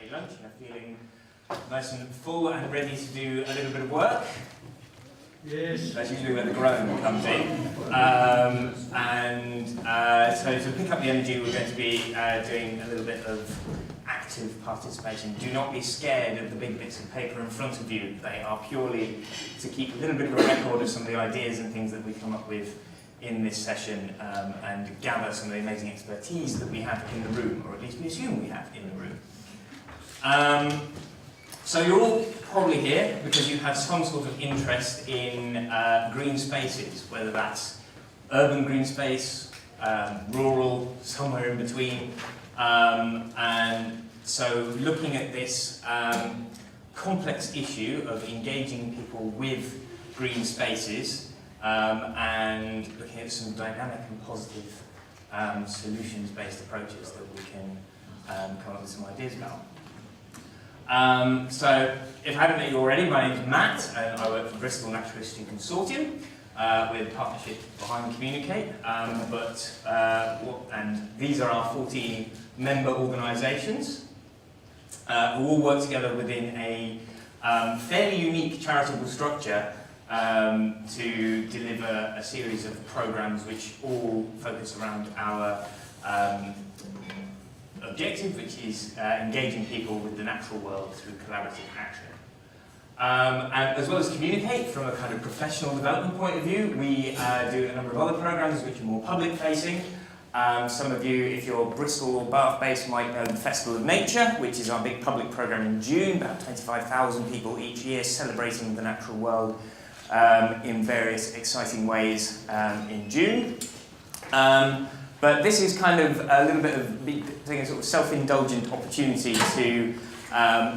Friday lunch and are feeling nice and full and ready to do a little bit of work. Yes. That's usually where the groan comes in. So to pick up the energy, we're going to be doing a little bit of active participation. Do not be scared of the big bits of paper in front of you. They are purely to keep a little bit of a record of some of the ideas and things that we come up with in this session and gather some of the amazing expertise that we have in the room, or at least we assume we have in the room. So you're all probably here because you have some sort of interest in green spaces, whether that's urban green space, rural, somewhere in between. And so looking at this complex issue of engaging people with green spaces and looking at some dynamic and positive solutions-based approaches that we can come up with some ideas about. So, if I haven't met you already, my name is Matt, and I work for Bristol Naturalistic Consortium with partnership behind Communicate. And these are our 14 member organisations who all work together within a fairly unique charitable structure to deliver a series of programmes which all focus around our objective, which is engaging people with the natural world through collaborative action. And as well as Communicate, from a kind of professional development point of view, we do a number of other programmes which are more public-facing. Some of you, if you're Bristol or Bath-based, might know the Festival of Nature, which is our big public programme in June, about 25,000 people each year celebrating the natural world in various exciting ways in June. But this is kind of a little bit of a sort of self-indulgent opportunity to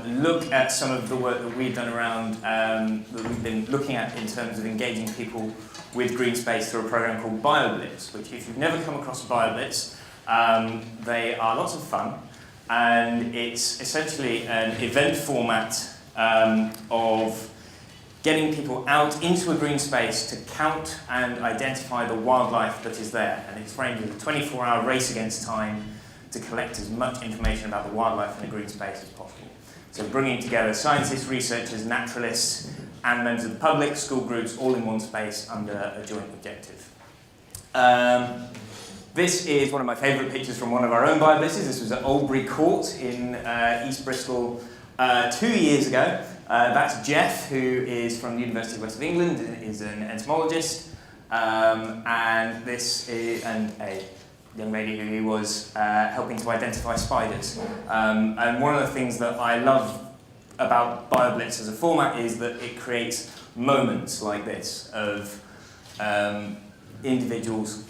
look at some of the work that we've done around, that we've been looking at in terms of engaging people with green space through a program called BioBlitz, which if you've never come across BioBlitz, they are lots of fun, and it's essentially an event format of getting people out into a green space to count and identify the wildlife that is there. And it's framed as a 24-hour race against time to collect as much information about the wildlife in a green space as possible. So bringing together scientists, researchers, naturalists, and members of the public, school groups, all in one space under a joint objective. This is one of my favourite pictures from one of our own BioBlitzes. This was at Oldbury Court in East Bristol 2 years ago. That's Jeff, who is from the University of West of England and is an entomologist, and this is a young lady who was helping to identify spiders. And one of the things that I love about BioBlitz as a format is that it creates moments like this of individuals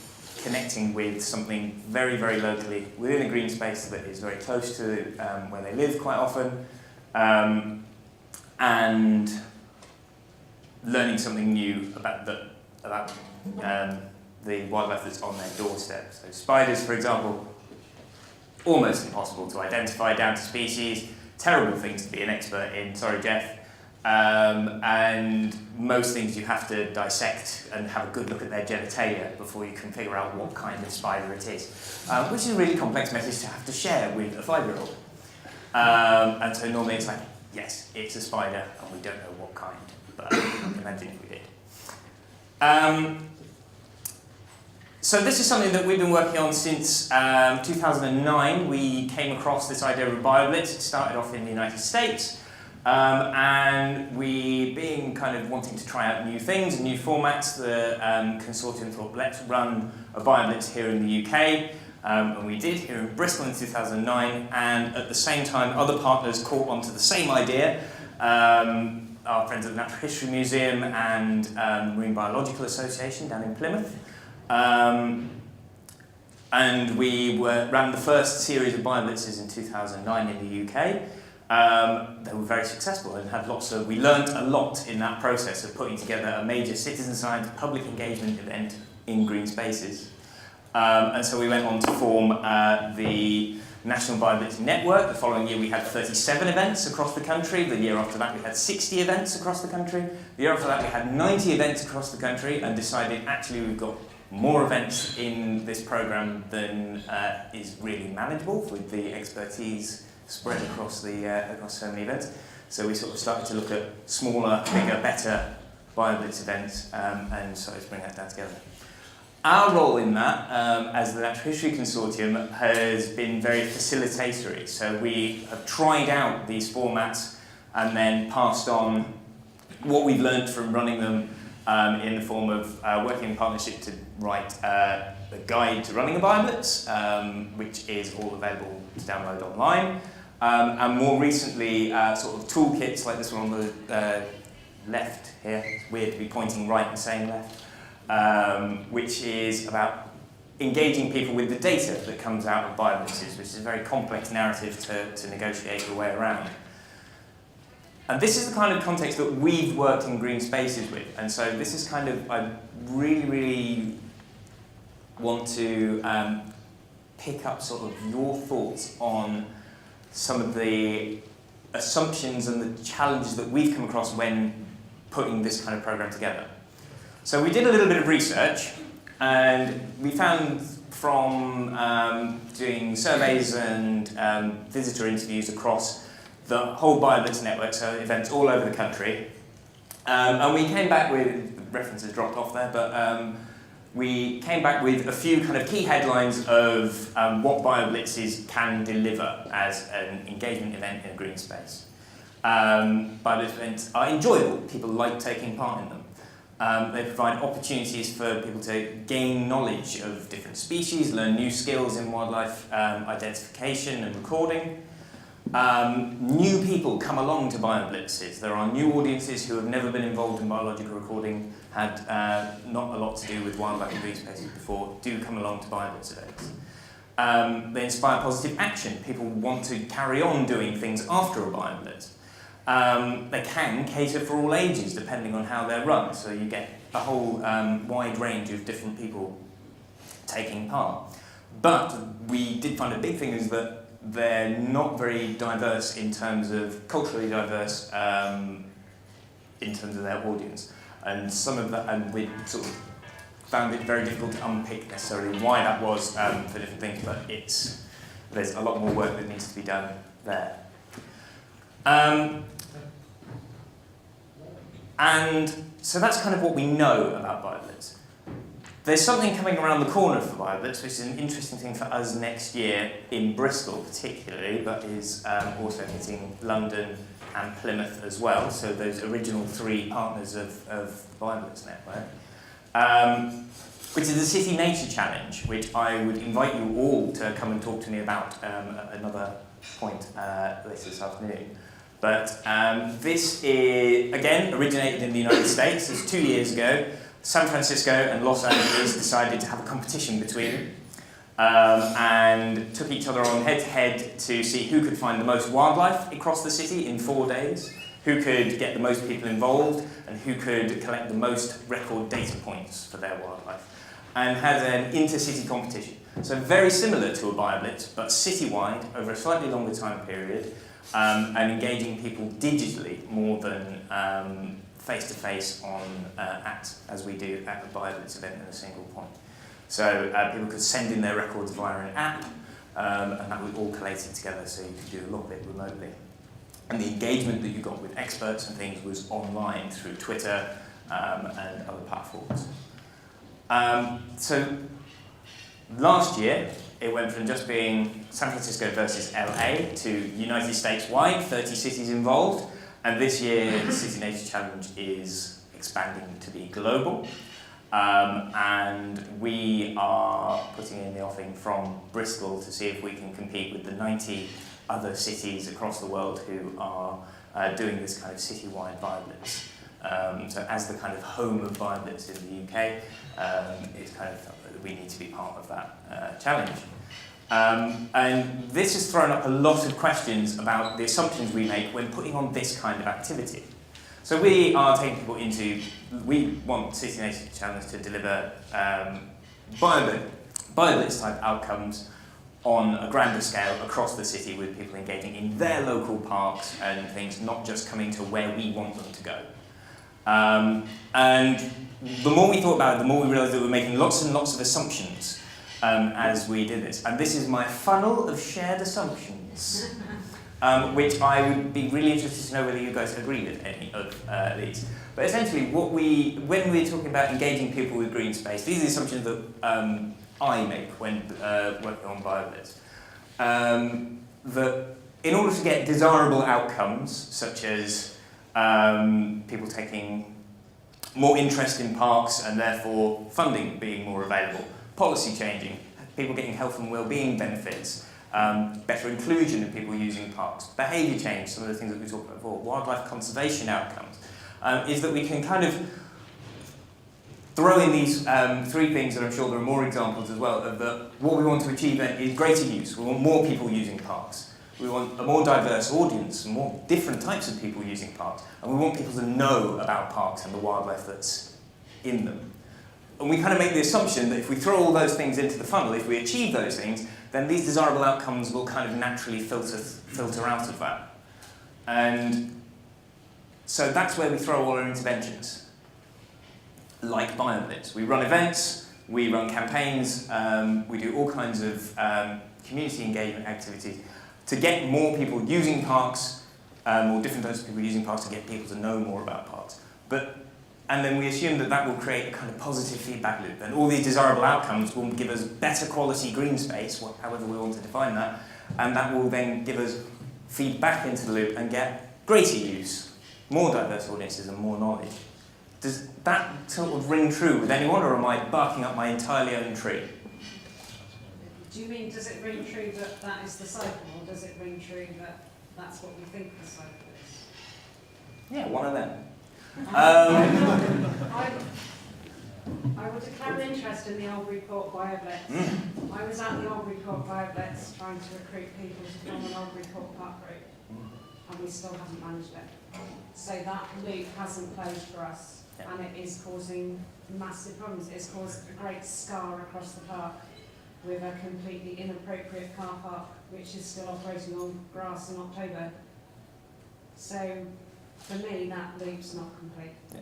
connecting with something very, very locally within a green space that is very close to where they live quite often. And learning something new about the wildlife that's on their doorstep. So spiders, for example, almost impossible to identify down to species, terrible things to be an expert in, sorry Jeff, and most things you have to dissect and have a good look at their genitalia before you can figure out what kind of spider it is, which is a really complex message to have to share with a 5-year-old. And so normally it's like, yes, it's a spider, and we don't know what kind, but imagine if we did. So this is something that we've been working on since 2009. We came across this idea of BioBlitz. It started off in the United States, and we, being kind of wanting to try out new things and new formats, the Consortium thought, let's run a BioBlitz here in the UK. And we did here in Bristol in 2009, and at the same time other partners caught onto the same idea. Our friends at the Natural History Museum and Marine Biological Association down in Plymouth. And we ran the first series of BioBlitzes in 2009 in the UK. They were very successful and had we learned a lot in that process of putting together a major citizen science public engagement event in green spaces. And so we went on to form the National BioBlitz Network. The following year we had 37 events across the country. The year after that we had 60 events across the country. The year after that we had 90 events across the country, and decided actually we've got more events in this programme than is really manageable with the expertise spread across so many events. So we sort of started to look at smaller, bigger, better BioBlitz events and started to bring that down together. Our role in that, as the Natural History Consortium, has been very facilitatory. So we have tried out these formats and then passed on what we've learned from running them in the form of working in partnership to write a guide to running a BioBlitz, which is all available to download online. And more recently, sort of toolkits like this one on the left here. It's weird to be pointing right and saying left. Which is about engaging people with the data that comes out of BioBlitzes, which is a very complex narrative to negotiate your way around. And this is the kind of context that we've worked in green spaces with. And so this is kind of, I really want to pick up sort of your thoughts on some of the assumptions and the challenges that we've come across when putting this kind of program together. So we did a little bit of research, and we found from doing surveys and visitor interviews across the whole BioBlitz network, so events all over the country, and we came back with, references dropped off there, but we came back with a few kind of key headlines of what BioBlitzes can deliver as an engagement event in a green space. BioBlitz events are enjoyable, people like taking part in them. They provide opportunities for people to gain knowledge of different species, learn new skills in wildlife identification and recording. New people come along to BioBlitzes. There are new audiences who have never been involved in biological recording, had not a lot to do with wildlife and green spaces before, do come along to BioBlitz events. They inspire positive action. People want to carry on doing things after a BioBlitz. They can cater for all ages depending on how they're run, so you get a whole wide range of different people taking part. But we did find a big thing is that they're not very diverse in terms of, culturally diverse in terms of their audience. And some of that, and we sort of found it very difficult to unpick necessarily why that was for different things, but there's a lot more work that needs to be done there. And so that's kind of what we know about BioBlitz. There's something coming around the corner for BioBlitz, which is an interesting thing for us next year in Bristol particularly, but is also hitting London and Plymouth as well, so those original 3 partners of the BioBlitz network, which is the City Nature Challenge, which I would invite you all to come and talk to me about at another point later this afternoon. But this is, again, originated in the United States. This was 2 years ago. San Francisco and Los Angeles decided to have a competition between them and took each other on head-to-head to see who could find the most wildlife across the city in 4 days, who could get the most people involved, and who could collect the most record data points for their wildlife, and had an inter-city competition. So very similar to a BioBlitz, but citywide over a slightly longer time period, and engaging people digitally more than face-to-face as we do at the BioBlitz event in a single point. So people could send in their records via an app, and that was all collated together so you could do a lot of it remotely. And the engagement that you got with experts and things was online through Twitter and other platforms. So last year, it went from just being San Francisco versus LA to United States-wide, 30 cities involved. And this year, the City Nature Challenge is expanding to be global. And we are putting in the offing from Bristol to see if we can compete with the 90 other cities across the world who are doing this kind of citywide BioBlitz. So as the kind of home of BioBlitz in the UK, it's kind of felt that we need to be part of that challenge. And this has thrown up a lot of questions about the assumptions we make when putting on this kind of activity. So we are taking people we want City Nature Challenge to deliver BioBlitz type outcomes on a grander scale across the city with people engaging in their local parks and things, not just coming to where we want them to go. And the more we thought about it, the more we realised that we're making lots and lots of assumptions as we did this. And this is my funnel of shared assumptions, which I would be really interested to know whether you guys agree with any of these. But essentially, when we're talking about engaging people with green space, these are the assumptions that I make when working on BioBlitz. That in order to get desirable outcomes, such as people taking more interest in parks and therefore funding being more available, policy changing, people getting health and well-being benefits, better inclusion of people using parks, behaviour change, some of the things that we talked about before, wildlife conservation outcomes, is that we can kind of throw in these three things, and I'm sure there are more examples as well, of what we want to achieve is greater use. We want more people using parks. We want a more diverse audience, more different types of people using parks, and we want people to know about parks and the wildlife that's in them. And we kind of make the assumption that if we throw all those things into the funnel, if we achieve those things, then these desirable outcomes will kind of naturally filter out of that. And so that's where we throw all our interventions, like BioBlitz. We run events, we run campaigns, we do all kinds of community engagement activities to get more people using parks, or different types of people using parks, to get people to know more about parks. And then we assume that that will create a kind of positive feedback loop, and all these desirable outcomes will give us better quality green space, however we want to define that, and that will then give us feedback into the loop and get greater use, more diverse audiences and more knowledge. Does that sort of ring true with anyone, or am I barking up my entirely own tree? Do you mean, does it ring true that that is the cycle, or does it ring true that that's what we think the cycle is? Yeah, one of them. I would declare an interest in the Albury Court BioBlitz. I was at the Albury Court BioBlitz trying to recruit people to form an Albury Court park group, and we still haven't managed it. So that loop hasn't closed for us, and it is causing massive problems. It's caused a great scar across the park with a completely inappropriate car park, which is still operating on grass in October. So, for me, that loop's not complete. Yeah.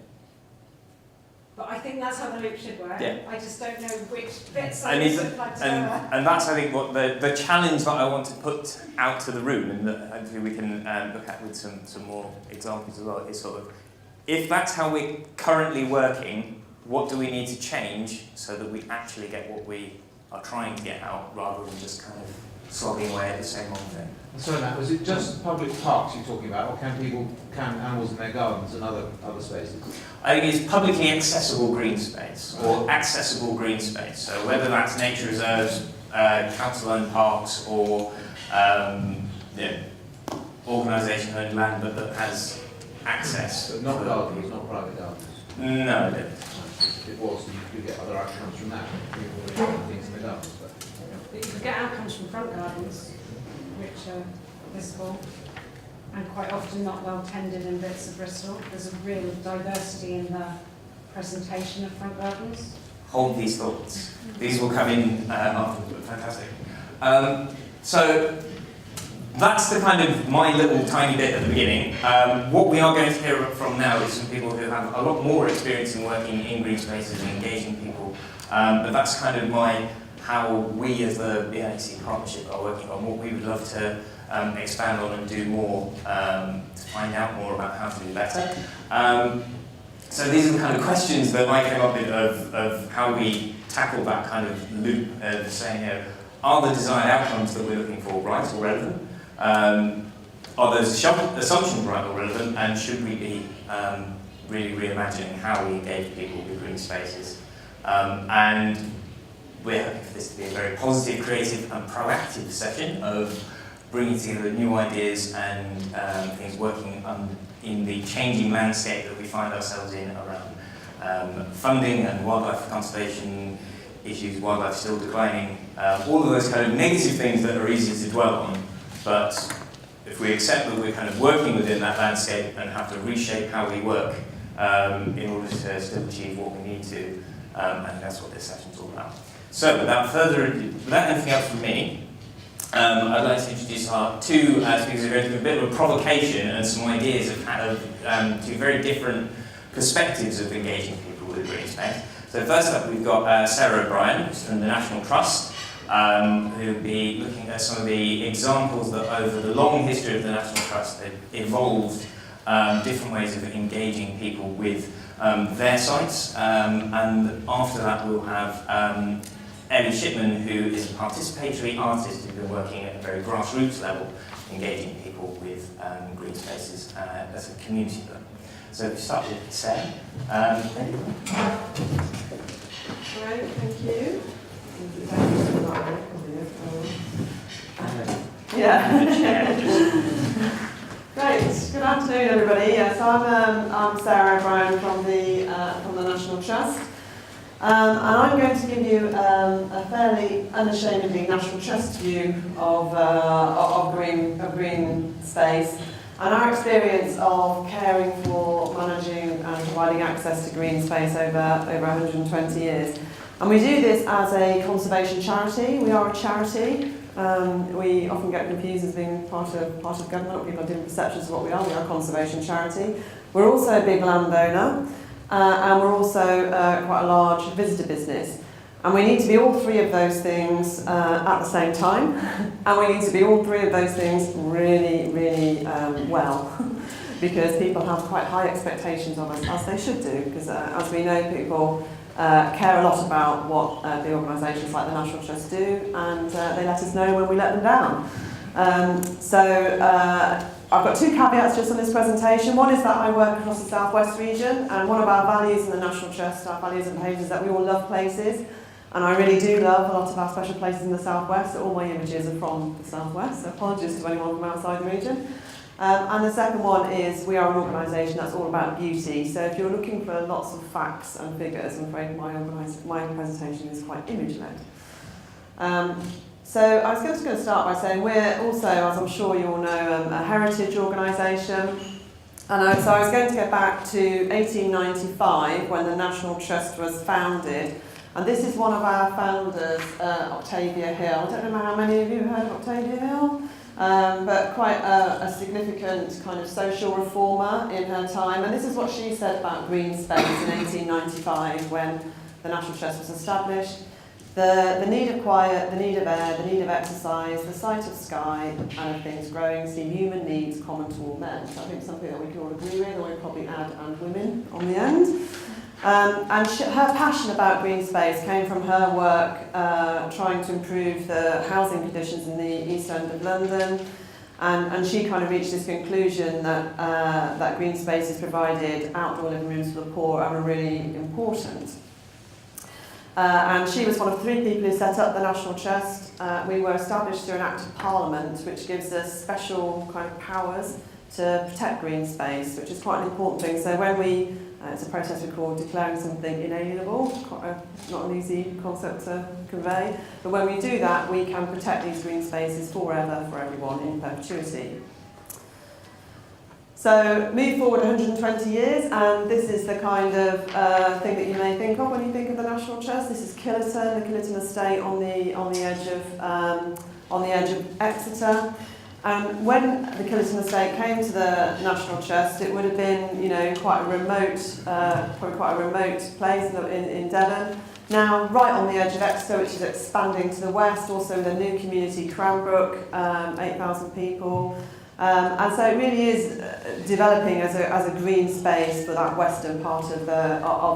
But I think that's how the loop should work. Yeah. I just don't know which bits I need to plug together. And that's, I think, what the challenge that I want to put out to the room, and that hopefully we can look at with some more examples as well, is sort of, if that's how we're currently working, what do we need to change so that we actually get what we are trying to get out, rather than just kind of slogging away at the same old thing. So Matt, was it just public parks you're talking about, or can animals in their gardens and other spaces? I think it's publicly accessible green space, or accessible green space. So whether that's nature reserves, council-owned parks, or organisation-owned land that has access. But not gardens, not private gardens? No, it isn't. If it was, then you could get other outcomes from that. People would do things in the gardens. But you could get outcomes from front gardens, which are visible and quite often not well tended in bits of Bristol. There's a real diversity in the presentation of front gardens. Hold these thoughts. These will come in afterwards. Fantastic. So that's the kind of my little tiny bit at the beginning. What we are going to hear from now is some people who have a lot more experience in working in green spaces and engaging people. But that's kind of how we as the BNAC partnership are working on what we would love to expand on and do more to find out more about how to do better. So these are the kind of questions that I came up with of how we tackle that kind of loop of saying, are the desired outcomes that we're looking for right or relevant? Are those assumptions right or relevant? And should we be really reimagining how we engage people with green spaces? And we're hoping for this to be a very positive, creative and proactive session of bringing together new ideas and things working in the changing landscape that we find ourselves in around funding and wildlife conservation issues, wildlife still declining, all of those kind of negative things that are easy to dwell on. But if we accept that we're kind of working within that landscape and have to reshape how we work in order to still achieve what we need to, and that's what this session's all about. So without anything else from me, I'd like to introduce our two speakers who are going to do a bit of a provocation and some ideas of two very different perspectives of engaging people with green space. So So first up we've got Sarah O'Brien, who's from the National Trust, who will be looking at some of the examples that over the long history of the National Trust have evolved different ways of engaging people with their sites. And after that we'll have Ellie Shipman, who is a participatory artist who's been working at a very grassroots level, engaging people with green spaces as a community builder. So if we start with Sarah. Right, thank you. Yeah. Great. Good afternoon, everybody. Yes, I'm Sarah O'Brien from the National Trust, and I'm going to give you a fairly unashamedly National Trust view of green space and our experience of caring for, managing, and providing access to green space over 120 years. And we do this as a conservation charity. We are a charity. We often get confused as being part of government. People have different perceptions of what we are. We are a conservation charity. We're also a big landowner, and we're also quite a large visitor business. And we need to be all three of those things at the same time, and we need to be all three of those things really, really well, because people have quite high expectations of us, as they should do, because as we know, people care a lot about what the organisations like the National Trust do, and they let us know when we let them down. I've got two caveats just on this presentation. One is that I work across the South West region, and one of our values in the National Trust, our values and behaviours, is that we all love places, and I really do love a lot of our special places in the South West, so all my images are from the South West, so apologies to anyone from outside the region. And the second one is we are an organisation that's all about beauty. So if you're looking for lots of facts and figures, I'm afraid my presentation is quite image-led. So I was just going to start by saying we're also, as I'm sure you all know, a heritage organisation. And so I was going to get back to 1895 when the National Trust was founded. And this is one of our founders, Octavia Hill. I don't know how many of you have heard of Octavia Hill? But quite a significant kind of social reformer in her time. And this is what she said about green space in 1895 when the National Trust was established. The need of quiet, the need of air, the need of exercise, the sight of sky and of things growing seem human needs common to all men. So I think something that we can all agree with, or we probably add and women on the end. Her passion about green space came from her work trying to improve the housing conditions in the East End of London, and she kind of reached this conclusion that that green spaces provided outdoor living rooms for the poor are really important. And she was one of three people who set up the National Trust. We were established through an Act of Parliament which gives us special kind of powers to protect green space, which is quite an important thing. So when we it's a process we call declaring something inalienable, not an easy concept to convey, but when we do that we can protect these green spaces forever for everyone in perpetuity. So move forward 120 years, and this is the kind of thing that you may think of when you think of the National Trust. This is Killerton, the Killerton estate on the edge of Exeter. And when the Killerton estate came to the National Trust, it would have been, you know, quite a remote, probably quite a remote place in Devon. Now, right on the edge of Exeter, which is expanding to the west, also the new community Cranbrook, 8,000 people. And so it really is developing as a green space for that western part of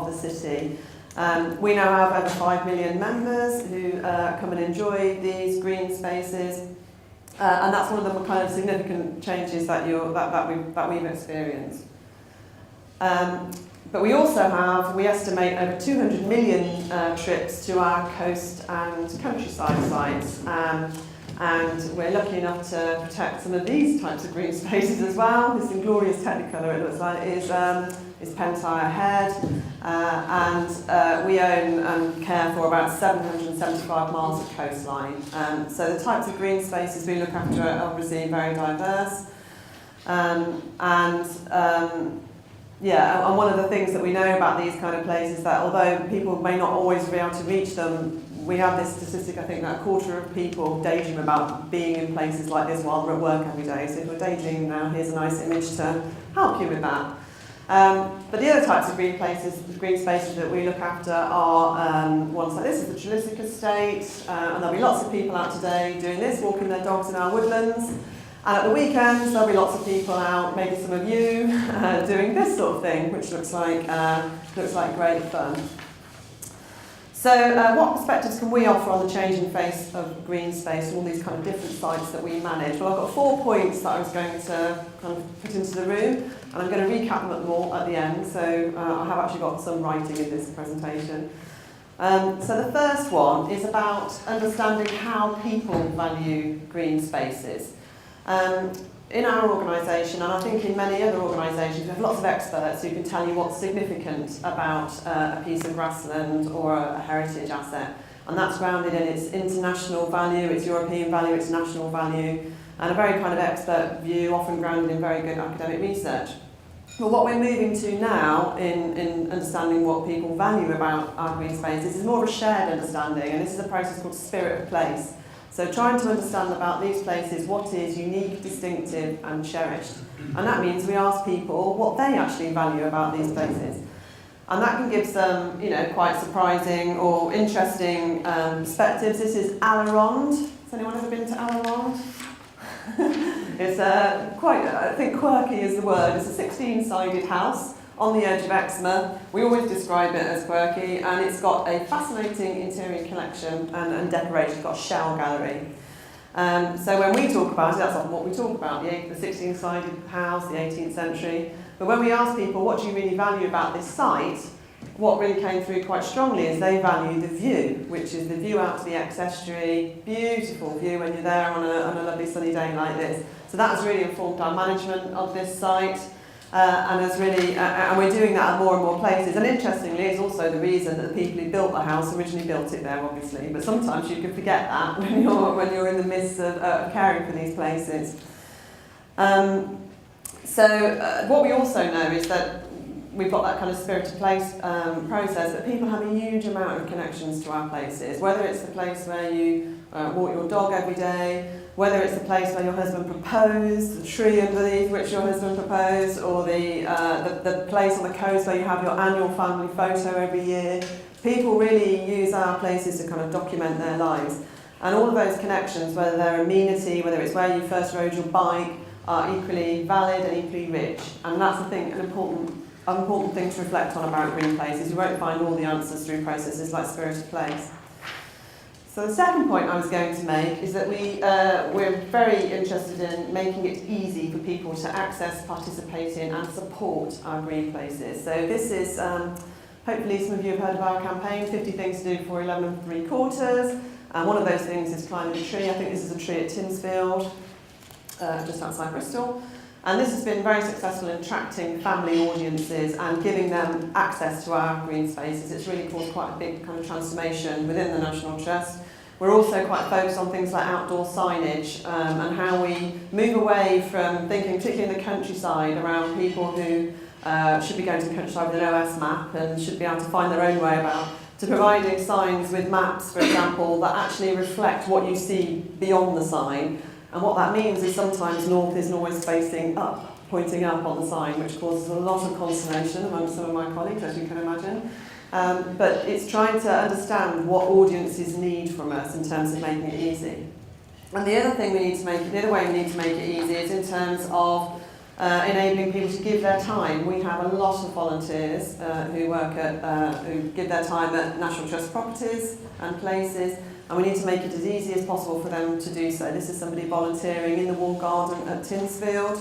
the city. We now have over 5 million members who come and enjoy these green spaces. And that's one of the kind of significant changes that we've experienced. But we also have, we estimate, over 200 million trips to our coast and countryside sites. And we're lucky enough to protect some of these types of green spaces as well. This inglorious technicolor, it looks like, is Pentyre Head. And we own and care for about 775 miles of coastline. So the types of green spaces we look after are obviously very diverse. And one of the things that we know about these kind of places is that although people may not always be able to reach them, we have this statistic, I think, that a quarter of people daydream about being in places like this while we're at work every day. So if you're daydreaming now, here's a nice image to help you with that. But the other types of green spaces that we look after are ones like this, is the Trelisic Estate, and there'll be lots of people out today doing this, walking their dogs in our woodlands. And at the weekends, there'll be lots of people out, maybe some of you, doing this sort of thing, which looks like great fun. So what perspectives can we offer on the changing face of green space and all these kind of different sites that we manage? Well, I've got 4 points that I was going to kind of put into the room, and I'm going to recap them all at the end, so I have actually got some writing in this presentation. So the first one is about understanding how people value green spaces. In our organisation, and I think in many other organisations, we have lots of experts who can tell you what's significant about a piece of grassland or a heritage asset. And that's grounded in its international value, its European value, its national value, and a very kind of expert view, often grounded in very good academic research. But what we're moving to now in understanding what people value about our green spaces is more of a shared understanding, and this is a process called spirit of place. So trying to understand about these places what is unique, distinctive and cherished. And that means we ask people what they actually value about these places. And that can give some, quite surprising or interesting perspectives. This is Alleronde. Has anyone ever been to Alleronde? It's quite, I think quirky is the word. It's a 16-sided house on the edge of Exmouth. We always describe it as quirky, and it's got a fascinating interior collection and decoration. It's got a shell gallery. So when we talk about it, that's often what we talk about, the 16-sided house, the 18th century. But when we ask people, what do you really value about this site, what really came through quite strongly is they value the view, which is the view out to the Estuary. Beautiful view when you're there on a lovely sunny day like this. So that has really informed our management of this site. And we're doing that at more and more places. And interestingly, it's also the reason that the people who built the house originally built it there, obviously. But sometimes you can forget that when you're in the midst of caring for these places. What we also know is that we've got that kind of spirit of place process, that people have a huge amount of connections to our places. Whether it's the place where you walk your dog every day, whether it's the place where your husband proposed, the tree underneath which your husband proposed, or the place on the coast where you have your annual family photo every year. People really use our places to kind of document their lives. And all of those connections, whether they're amenity, whether it's where you first rode your bike, are equally valid and equally rich. And that's, I think, an important thing to reflect on about green places. You won't find all the answers through processes like Spirit of Place. So the second point I was going to make is that we're very interested in making it easy for people to access, participate in and support our green places. So this is, hopefully some of you have heard of our campaign, 50 Things to Do for 11 3/4. And one of those things is climbing a tree. I think this is a tree at Tinsfield, just outside Bristol. And this has been very successful in attracting family audiences and giving them access to our green spaces. It's really caused quite a big kind of transformation within the National Trust. We're also quite focused on things like outdoor signage and how we move away from thinking, particularly in the countryside, around people who should be going to the countryside with an OS map and should be able to find their own way about, to providing signs with maps, for example, that actually reflect what you see beyond the sign. And what that means is sometimes north isn't always facing up, pointing up on the sign, which causes a lot of consternation among some of my colleagues, as you can imagine. But it's trying to understand what audiences need from us in terms of making it easy. And the other way we need to make it easy is in terms of enabling people to give their time. We have a lot of volunteers who give their time at National Trust properties and places. And we need to make it as easy as possible for them to do so. This is somebody volunteering in the walled garden at Tinsfield.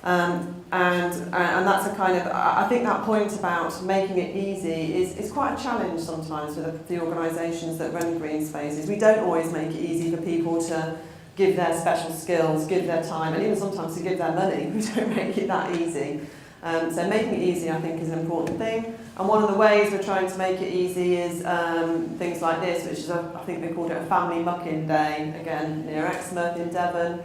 And that's a kind of, I think that point about making it easy is quite a challenge sometimes with the organisations that run green spaces. We don't always make it easy for people to give their special skills, give their time, and even sometimes to give their money. We don't make it that easy. So making it easy, I think, is an important thing. And one of the ways we're trying to make it easy is things like this, which is, I think they called it a family muck-in day, again, near Exmouth in Devon,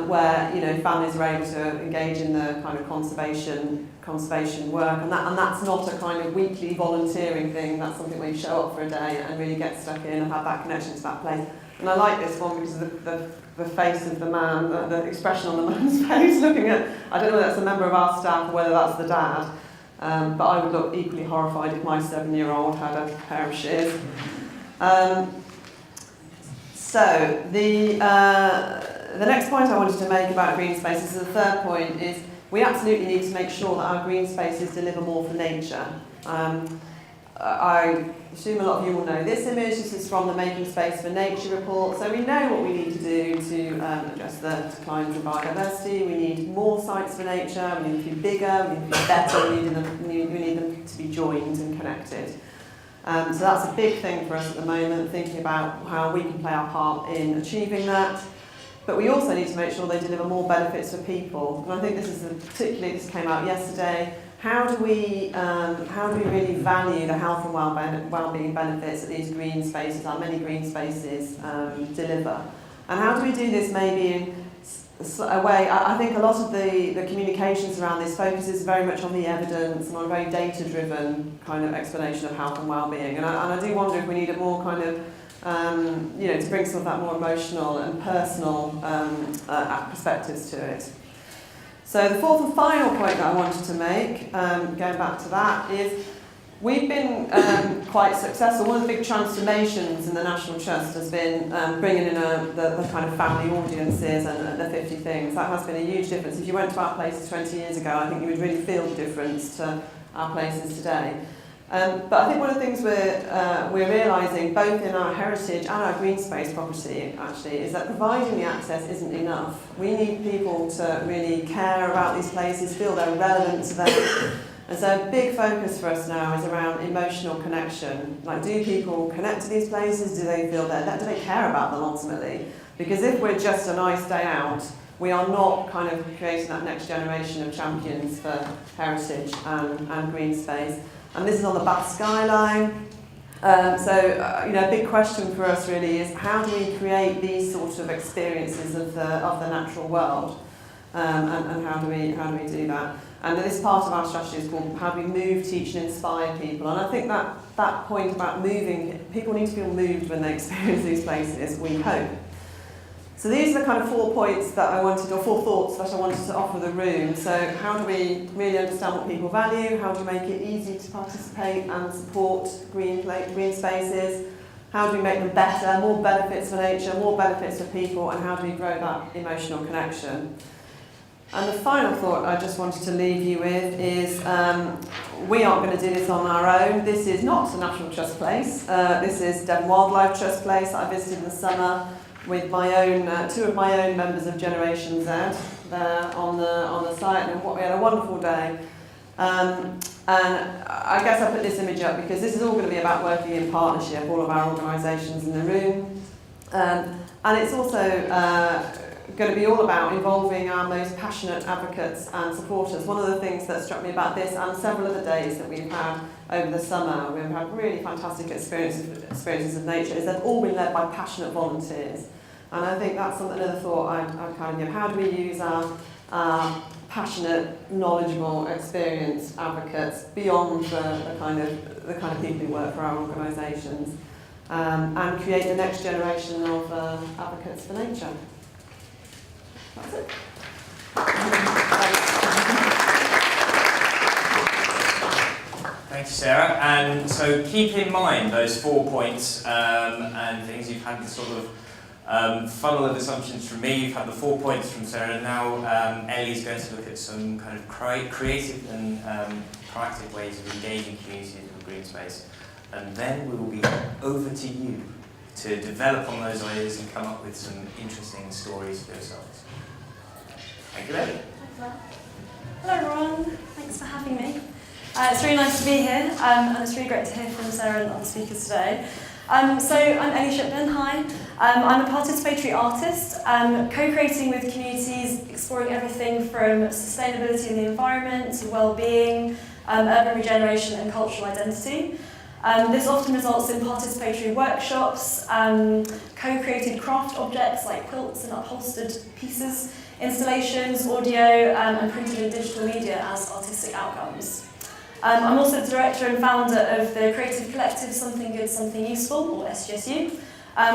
where families are able to engage in the kind of conservation work. And that's not a kind of weekly volunteering thing. That's something where you show up for a day and really get stuck in and have that connection to that place. And I like this one because of the face of the man, the expression on the man's face looking at, I don't know whether that's a member of our staff or whether that's the dad, but I would look equally horrified if my 7-year-old had a pair of shears. So the next point I wanted to make about green spaces, the third point, is we absolutely need to make sure that our green spaces deliver more for nature. I assume a lot of you will know this image. This is from the Making Space for Nature report. So we know what we need to do to address the declines in biodiversity. We need more sites for nature. We need to be bigger. We need to be better. We need them to be joined and connected. So that's a big thing for us at the moment, thinking about how we can play our part in achieving that. But we also need to make sure they deliver more benefits for people. And I think this came out yesterday. How do we really value the health and well-being benefits that these green spaces, our many green spaces, deliver? And how do we do this maybe in a way? I think a lot of the communications around this focuses very much on the evidence and on a very data-driven kind of explanation of health and well-being. And I do wonder if we need a more kind of to bring some of that more emotional and personal perspectives to it. So the fourth and final point that I wanted to make, going back to that, is we've been quite successful. One of the big transformations in the National Trust has been bringing in the kind of family audiences and the 50 things. That has been a huge difference. If you went to our places 20 years ago, I think you would really feel the difference to our places today. But I think one of the things we're realising, both in our heritage and our green space property, actually, is that providing the access isn't enough. We need people to really care about these places, feel they're relevant to them. And so a big focus for us now is around emotional connection. Like, do people connect to these places? Do they feel that? Do they care about them ultimately? Because if we're just a nice day out, we are not kind of creating that next generation of champions for heritage and green space. And this is on the Bath skyline. A big question for us really is how do we create these sort of experiences of the natural world, and how do we do that? And this part of our strategy is called how do we move, teach and inspire people. And I think that point about moving, people need to feel moved when they experience these places, we hope. So these are the kind of 4 points that I wanted, or 4 thoughts that I wanted to offer the room. So how do we really understand what people value? How do we make it easy to participate and support green spaces? How do we make them better, more benefits for nature, more benefits for people, and how do we grow that emotional connection? And the final thought I just wanted to leave you with is we aren't going to do this on our own. This is not a National Trust place. This is Devon Wildlife Trust place that I visited in the summer with my own, 2 of my own members of Generation Z there on the site, and we had a wonderful day. And I guess I put this image up because this is all going to be about working in partnership, all of our organisations in the room. And it's also going to be all about involving our most passionate advocates and supporters. One of the things that struck me about this and several other days that we've had over the summer, we've had really fantastic experiences of nature, is they've all been led by passionate volunteers. And I think that's another thought I'd kind of give. How do we use our passionate, knowledgeable, experienced advocates beyond the kind of people who work for our organisations, and create the next generation of advocates for nature? That's it. Thanks, Sarah. And so keep in mind those 4 points and things. You've had the sort of funnel of assumptions from me. You've had the 4 points from Sarah. Now Ellie's going to look at some kind of creative and proactive ways of engaging communities with green space. And then we will be over to you to develop on those ideas and come up with some interesting stories for yourselves. Thank you, Ellie. Thanks, Matt. Hello, everyone. Thanks for having me. It's really nice to be here, and it's really great to hear from Sarah and other speakers today. So I'm Ellie Shipman, hi. I'm a participatory artist, co-creating with communities, exploring everything from sustainability in the environment to well-being, urban regeneration and cultural identity. This often results in participatory workshops, co-created craft objects like quilts and upholstered pieces, installations, audio, and printed and digital media as artistic outcomes. I'm also the director and founder of the creative collective Something Good, Something Useful, or SGSU,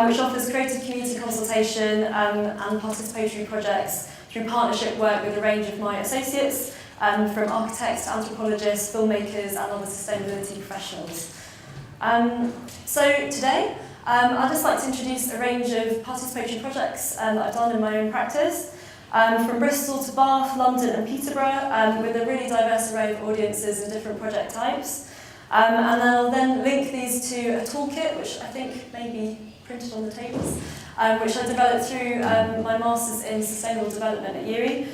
which offers creative community consultation and participatory projects through partnership work with a range of my associates, from architects to anthropologists, filmmakers and other sustainability professionals. So today, I'd just like to introduce a range of participatory projects that I've done in my own practice, from Bristol to Bath, London and Peterborough, with a really diverse array of audiences and different project types. And I'll then link these to a toolkit, which I think may be printed on the tables, which I developed through my Masters in Sustainable Development at UWE,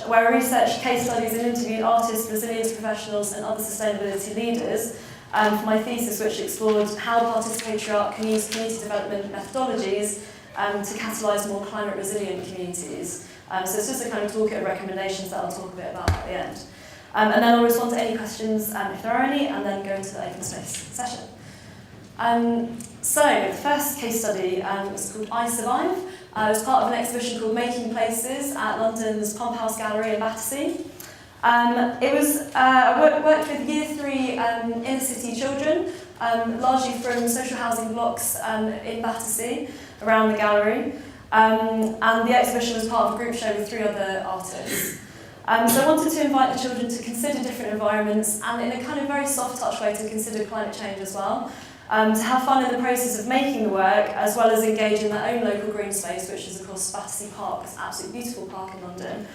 where I researched case studies and interviewed artists, resilience professionals and other sustainability leaders for my thesis, which explored how participatory art can use community development methodologies to catalyse more climate resilient communities. So it's just a kind of toolkit of recommendations that I'll talk a bit about at the end. And then I'll respond to any questions if there are any, and then go into the open space session. So the first case study was called I Survive. It was part of an exhibition called Making Places at London's Pump House Gallery in Battersea. I worked with Year 3 inner city children, largely from social housing blocks in Battersea, around the gallery. And the exhibition was part of a group show with 3 other artists. So I wanted to invite the children to consider different environments and in a kind of very soft touch way to consider climate change as well. To have fun in the process of making the work, as well as engage in their own local green space, which is of course Battersea Park, this absolutely beautiful park in London.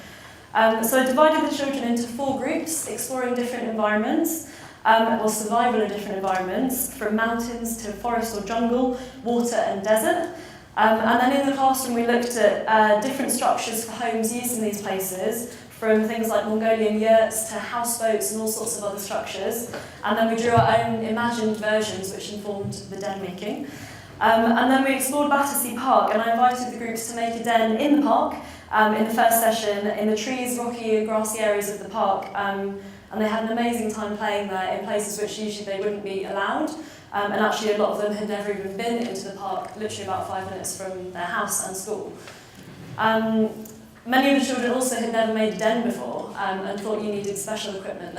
So I divided the children into 4 groups, exploring different environments, or survival in different environments, from mountains to forest or jungle, water and desert. And then in the classroom we looked at different structures for homes used in these places, from things like Mongolian yurts to houseboats and all sorts of other structures. And then we drew our own imagined versions which informed the den making. And then we explored Battersea Park, and I invited the groups to make a den in the park in the first session, in the trees, rocky and grassy areas of the park. And they had an amazing time playing there in places which usually they wouldn't be allowed. And actually a lot of them had never even been into the park, literally about 5 minutes from their house and school. Many of the children also had never made a den before and thought you needed special equipment,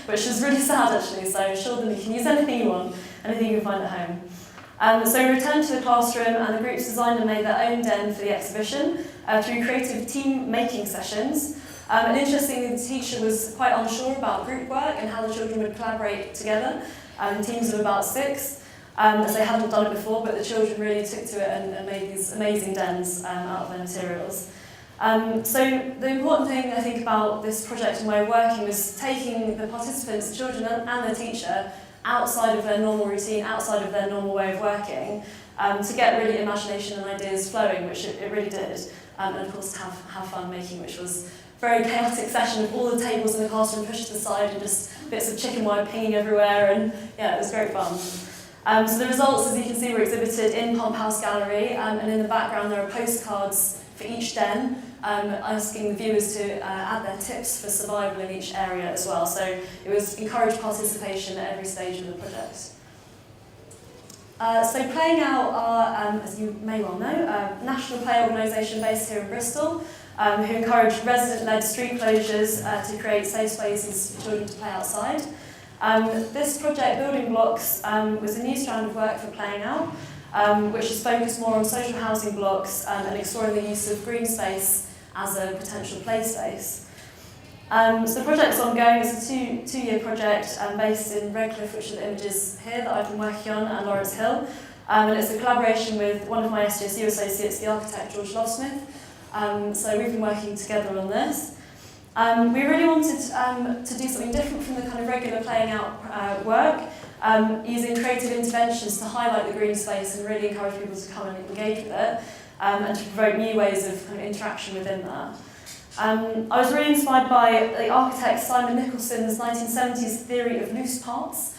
which was really sad actually, so I assured them you can use anything you want, anything you can find at home. So we returned to the classroom and the groups designed and made their own den for the exhibition through creative team making sessions. And interestingly, the teacher was quite unsure about group work and how the children would collaborate together in teams of about 6. As they hadn't done it before, but the children really took to it and made these amazing dens out of their materials. So the important thing I think about this project and way of working was taking the participants, the children and the teacher, outside of their normal routine, outside of their normal way of working, to get really imagination and ideas flowing, which it really did, and of course to have fun making, which was a very chaotic session with all the tables in the classroom pushed to the side and just bits of chicken wire pinging everywhere, and yeah, it was great fun. So the results, as you can see, were exhibited in Pump House Gallery, and in the background there are postcards for each den, asking the viewers to add their tips for survival in each area as well. So it was encouraged participation at every stage of the project. So Playing Out are, as you may well know, a national play organisation based here in Bristol, who encourage resident-led street closures to create safe spaces for children to play outside. This project, Building Blocks, was a new strand of work for Playing Out, which is focused more on social housing blocks and exploring the use of green space as a potential play space. So the project's ongoing. It's a two-year project based in Redcliffe, which are the images here that I've been working on, and Lawrence Hill. And it's a collaboration with one of my SGSU associates, the architect George Lovesmith. So we've been working together on this. We really wanted to do something different from the kind of regular Playing Out work, using creative interventions to highlight the green space and really encourage people to come and engage with it, and to provoke new ways of kind of interaction within that. I was really inspired by the architect Simon Nicholson's 1970s theory of loose parts,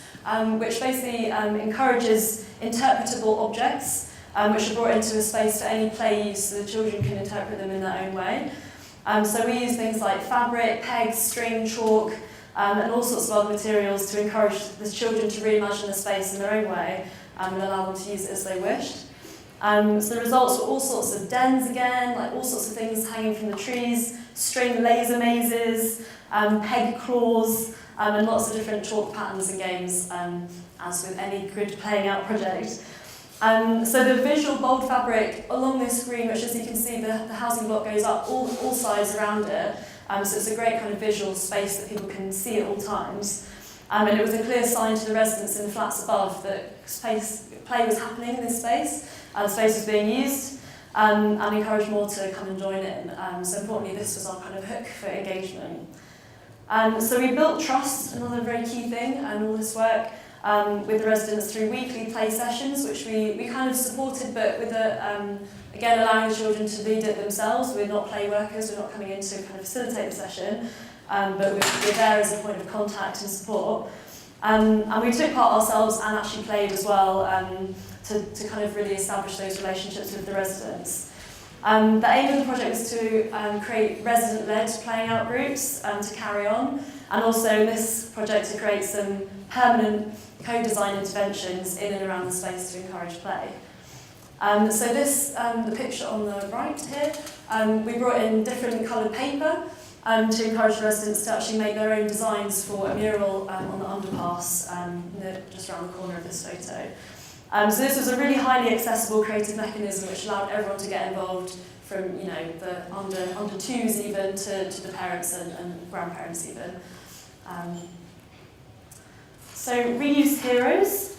which basically encourages interpretable objects, which are brought into a space for any play use so the children can interpret them in their own way. So we use things like fabric, pegs, string, chalk, and all sorts of other materials to encourage the children to reimagine the space in their own way and allow them to use it as they wished. So the results were all sorts of dens again, like all sorts of things hanging from the trees, string laser mazes, peg claws, and lots of different chalk patterns and games, as with any grid Playing Out project. So the visual bold fabric along this screen, which as you can see the housing block goes up all sides around it, so it's a great kind of visual space that people can see at all times. And it was a clear sign to the residents in the flats above that play was happening in this space, the space was being used, and encouraged more to come and join in. So importantly, this was our kind of hook for engagement. So we built trust, another very key thing, and all this work with the residents through weekly play sessions, which we kind of supported, but with again allowing the children to lead it themselves. We're not play workers, we're not coming in to kind of facilitate the session, but we're there as a point of contact and support. And we took part ourselves and actually played as well to kind of really establish those relationships with the residents. The aim of the project was to create resident-led playing out groups to carry on, and also in this project to create some permanent co-design interventions in and around the space to encourage play. So this, the picture on the right here, we brought in different coloured paper to encourage the residents to actually make their own designs for a mural on the underpass just around the corner of this photo. So this was a really highly accessible creative mechanism which allowed everyone to get involved, from the under twos even to the parents and grandparents even. So Reuse Heroes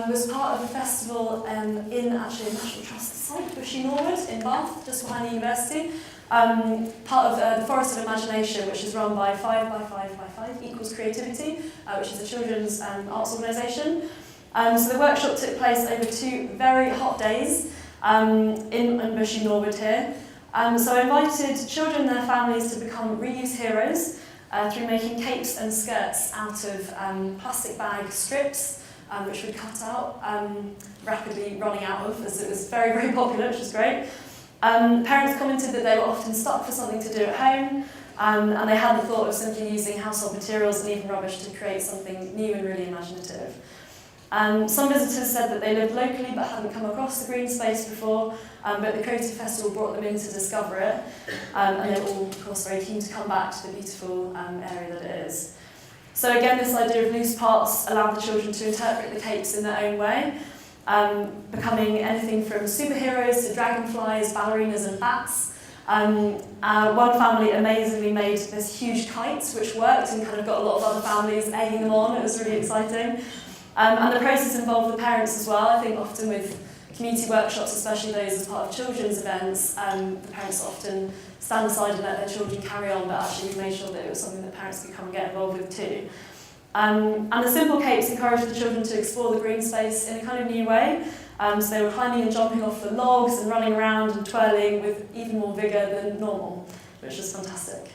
was part of a festival in actually a National Trust site, Bushy Norwood in Bath, just behind the university. Part of the Forest of Imagination, which is run by 5x5x5 equals Creativity, which is a children's arts organisation. So the workshop took place over 2 very hot days in Bushy Norwood here. So I invited children and their families to become reuse heroes through making capes and skirts out of plastic bag strips, which we'd cut out, rapidly running out of, as it was very, very popular, which was great. Parents commented that they were often stuck for something to do at home, and they hadn't thought of simply using household materials and even rubbish to create something new and really imaginative. Some visitors said that they lived locally but hadn't come across the green space before, but the Creative Festival brought them in to discover it, and they were all, of course, very keen to come back to the beautiful area that it is. So again, this idea of loose parts allowed the children to interpret the capes in their own way, becoming anything from superheroes to dragonflies, ballerinas and bats. One family amazingly made this huge kite which worked and kind of got a lot of other families egging them on. It was really exciting. And the process involved the parents as well. I think often with community workshops, especially those as part of children's events, the parents often stand aside and let their children carry on, but actually we made sure that it was something that parents could come and get involved with too. And the simple capes encouraged the children to explore the green space in a kind of new way. So they were climbing and jumping off the logs and running around and twirling with even more vigour than normal, which was fantastic.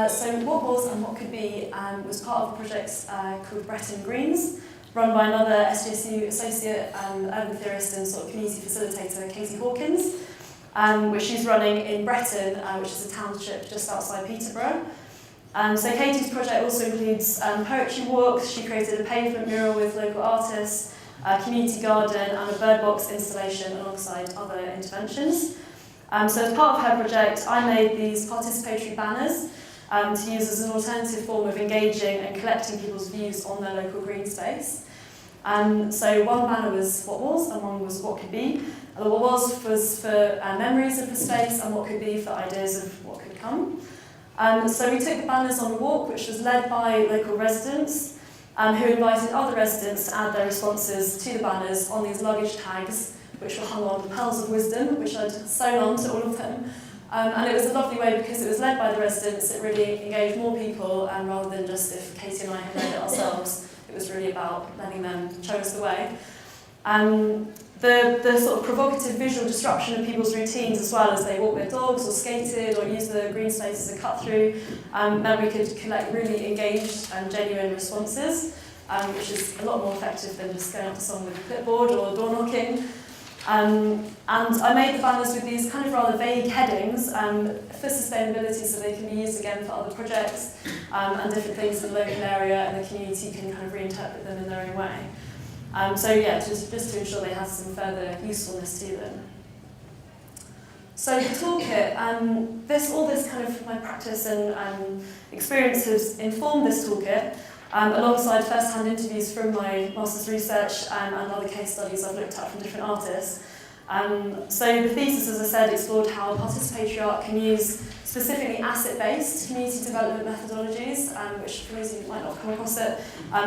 So what was and what could be was part of a project called Bretton Greens, run by another SJSU associate urban theorist and sort of community facilitator, Katie Hawkins, which she's running in Bretton, which is a township just outside Peterborough. So Katie's project also includes poetry walks. She created a pavement mural with local artists, a community garden and a bird box installation alongside other interventions. So as part of her project, I made these participatory banners to use as an alternative form of engaging and collecting people's views on their local green space. So one banner was what was and one was what could be. And what was for memories of the space and what could be for ideas of what could come. So we took the banners on a walk which was led by local residents who invited other residents to add their responses to the banners on these luggage tags which were hung on the pearls of wisdom, which I'd sewn on to all of them. And it was a lovely way because it was led by the residents. It really engaged more people, rather than just if Katie and I had read it ourselves. It was really about letting them show us the way. The sort of provocative visual disruption of people's routines, as well as they walked their dogs or skated or used the green space as a cut through, meant we could collect really engaged and genuine responses, which is a lot more effective than just going up to someone with a clipboard or door knocking. And I made the banners with these kind of rather vague headings for sustainability, so they can be used again for other projects and different things in the local area, and the community can kind of reinterpret them in their own way. So yeah, just to ensure they have some further usefulness to them. So the toolkit, all this kind of my practice and experience has informed this toolkit. alongside first-hand interviews from my master's research and other case studies I've looked at from different artists. So the thesis, as I said, explored how participatory art can use specifically asset-based community development methodologies, which for those who might not come across it,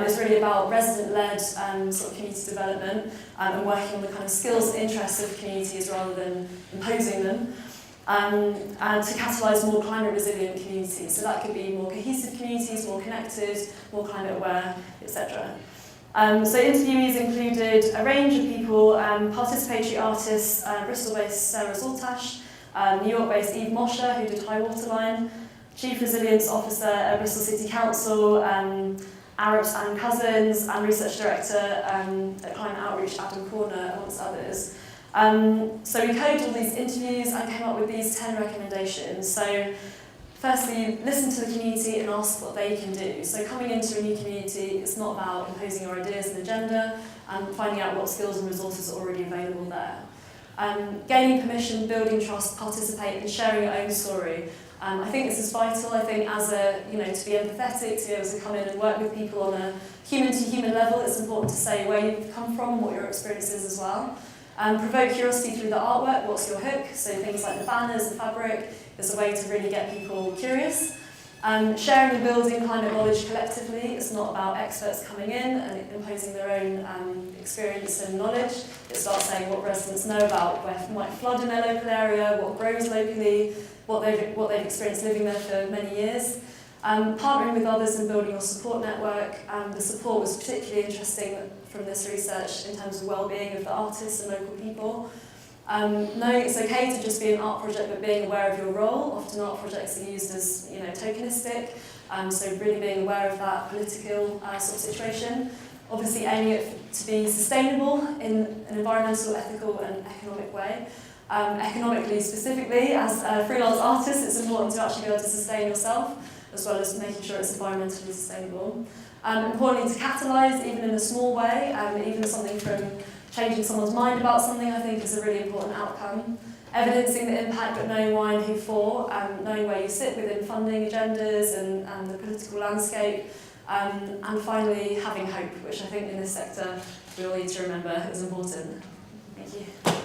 is really about resident-led sort of community development and working on the kind of skills and interests of communities rather than imposing them. And to catalyse more climate-resilient communities. So that could be more cohesive communities, more connected, more climate-aware, etc. So interviewees included a range of people, participatory artists, Bristol-based Sarah Zoltash, New York-based Eve Mosher, who did High Water Line, Chief Resilience Officer at Bristol City Council, Arabs and Cousins, and Research Director at Climate Outreach, Adam Corner, amongst others. So we coded all these interviews and came up with these 10 recommendations. So firstly, listen to the community and ask what they can do. So coming into a new community, it's not about imposing your ideas and agenda and finding out what skills and resources are already available there. Gaining permission, building trust, participate and sharing your own story. I think this is vital. I think as a, to be empathetic, to be able to come in and work with people on a human-to-human level, it's important to say where you've come from and what your experience is as well. Provoke curiosity through the artwork. What's your hook? So things like the banners, the fabric, is a way to really get people curious. Sharing and building climate knowledge collectively. It's not about experts coming in and imposing their own experience and knowledge. It starts saying what residents know about where it might flood in their local area, what grows locally, what they've experienced living there for many years. Partnering with others and building your support network. The support was particularly interesting from this research in terms of well-being of the artists and local people. Knowing it's okay to just be an art project, but being aware of your role. Often art projects are used as tokenistic, so really being aware of that political sort of situation. Obviously aiming it to be sustainable in an environmental, ethical and economic way. Economically specifically, as a freelance artist, it's important to actually be able to sustain yourself, as well as making sure it's environmentally sustainable. Importantly, to catalyse, even in a small way, even something from changing someone's mind about something, I think is a really important outcome. Evidencing the impact, but knowing why and who for, knowing where you sit within funding agendas and the political landscape, and finally having hope, which I think in this sector we all need to remember is important. Thank you.